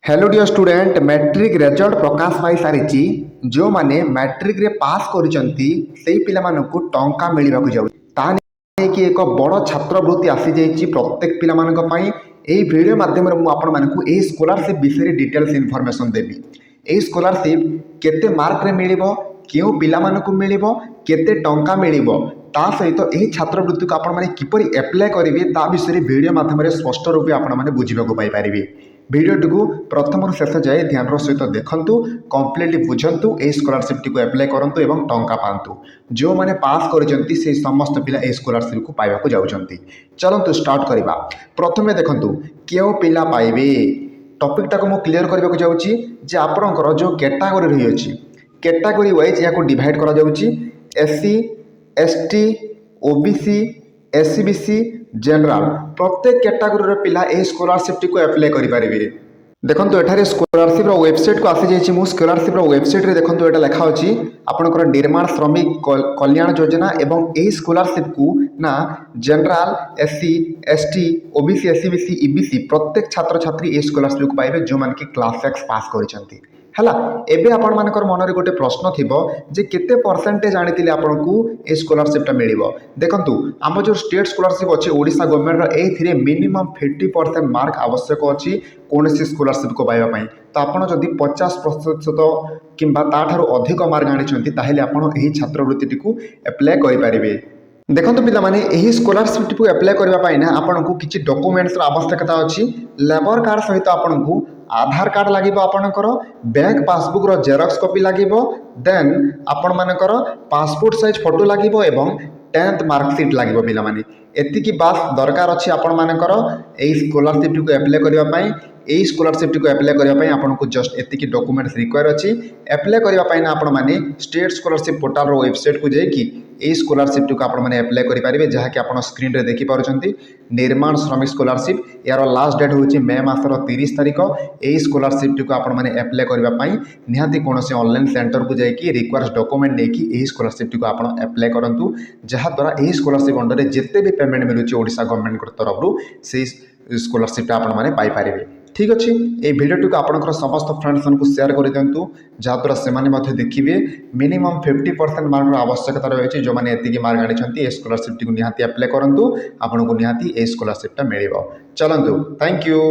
Hello dear student matric result प्रकाश पाई सारी जो माने मैट्रिक रे पास करिसंती सेही पिला मानकु टंका मिलिबा को जाउ ता नै कि एक बड़ छात्रवृत्ति आसी जाइछि प्रत्येक पिला मानक पई। एही वीडियो माध्यम रे मु आपण मानकु एही स्कॉलरशिप विषय रे डिटेल्स इन्फॉर्मेशन देबी। एही स्कॉलरशिप केते मार्क रे मिलिबो, केउ पिला मानकु मिलिबो, केते टंका मिलिबो, ता सहित एही छात्रवृत्ति को आपण माने किपरि अप्लाई करिवे ता विषय रे वीडियो माध्यम रे स्पष्ट रूपे आपण माने बुझिबा को पाई परिबे। भिडियोटी को प्रथम शेष जाए ध्यान सहित देखूँ, कम्प्लीटली बुझंतु, ए स्कॉलरशिप टी अप्लाई करंतु एवं टंका पांतु। जो माने पास करिसेंती से समस्त पिला ए स्कॉलरशिप को पाइबा को जाउछंती। चलंतु स्टार्ट करिबा। प्रथमे देखंतु केउ पिला पाइबे टॉपिक टाको मु क्लियर करबा को जाउची जे आपनकर जो कैटेगरी रही अछि कैटेगरी वाइज या को डिवाइड करा जाउची SC ST OBC SEBC general प्रत्येक कैटेगरी पिला ए स्कॉलरशिप टी को अप्लाई करि परिबे। देखंतु एठारे स्कॉलरशिप रो वेबसाइट को आसी जाइछि। मु स्कॉलरशिप रो वेबसाइट रे देखंतु एटा लिखा अछि आपनकर निर्माण श्रमिक कल्याण योजना एवं ए स्कॉलरशिप को ना general SC ST OBC SCBC EBC प्रत्येक छात्र छात्री ए स्कॉलरशिप को पाइबे जो मान की क्लास 6 पास करिसंती। हैला एबे आपण मानकर मन रे गोटे प्रश्न थिबो जे केते परसेंटेज आनितिले आपनकू ए स्कॉलरशिप टा मिलिबो। देखंतु आम जो स्टेट स्कॉलरशिप अछि ओडिसा गवर्नमेंट रो एथिरे मिनिमम 50% मार्क आवश्यक अछि कोनसी स्कॉलरशिप को पाइबा पई। तो आपण जदि 50% किंबा ताठारो अधिक मार्क आनिछंती ताहेले आपण एही छात्रवृत्ति टी को अप्लाई करि परिबे। देखंतु पिला माने एही स्कॉलरशिप टी को अप्लाई करबा पई ना आपनकू किछि डॉक्यूमेंट्स रो आवश्यकता अछि। लेबर कार्ड सहित आपनकू आधार कार्ड लागिबो, आपनकर बैंक पासबुक रो जेरॉक्स कॉपी लागिबो, देन आपण मानकर पासपोर्ट साइज फोटो लागिबो एवं 10th मार्कशीट लागिबो। पिला माने एति की बात दरकार अछि आपण मानकर एही स्कॉलरशिप टी को अप्लाई करबा पई। एही स्कॉलरशिप टी को अप्लाई करबा पई आपनको जस्ट एति की डॉक्यूमेंट्स रिक्वायर अछि। अप्लाई करबा पई ना आपण माने स्टेट स्कॉलरशिप पोर्टल रो वेबसाइट को जाई कि ए स्कॉलरशिप टी को आपण माने अप्लाई करि परिबे जहा कि आपण स्क्रीन रे देखि पारुछंती। निर्माण श्रमिक स्कॉलरशिप यार लास्ट डेट होची मे मासर 30 तारिख। ए स्कॉलरशिप टी को आपण माने अप्लाई करबा पई निहाती कोनोसी ऑनलाइन सेंटर को जाई कि रिक्वायर्स डॉक्यूमेंट नै कि ए स्कॉलरशिप टी को आपण अप्लाई करंतु जहा द्वारा ए स्कॉलरशिप अंडर रे जेते भी पेमेंट मिलुची ओडिसा गवर्नमेंट को तरफ रु से स्कॉलरशिप टा आपण माने पाई परिबे। ठीक अच्छे ये भिडियो को आपंकर समस्त फ्रेंड्स को शेयर कर दिंतु जहाँद्वारा से देखिए मिनिमम 50% मार्क आवश्यकता रही है। जो मैंने एति मार्क आनी स्कॉलरशिप टी निहाती अप्लाई करूँ आपको निहाती ए स्कॉलरशिप मिल। चलतु थैंक यू।